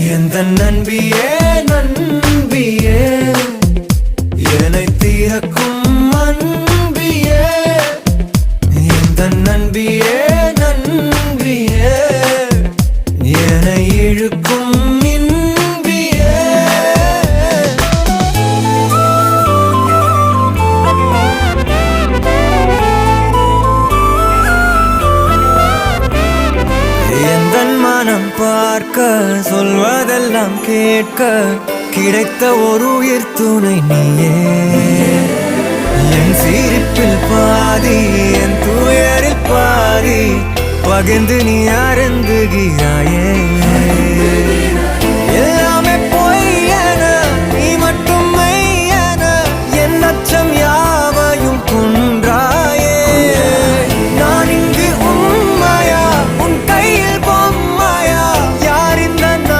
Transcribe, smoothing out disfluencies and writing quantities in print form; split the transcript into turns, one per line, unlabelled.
எந்த நண்பியே நண்பியே என்னை தீரக்கும் அன்பியே எந்த நண்பியே நண்பியே என்னை இழுக்கும் இன்பியே எந்தன் மனம் பார்க்க சொல்வதெல்லாம் கேட்க கிடைத்த ஒரு உயிர் துணை நீயே என் சிரிப்பில் பாதி என் துயரில் பாதி பகிர்ந்து நீ அருந்துகிறாயே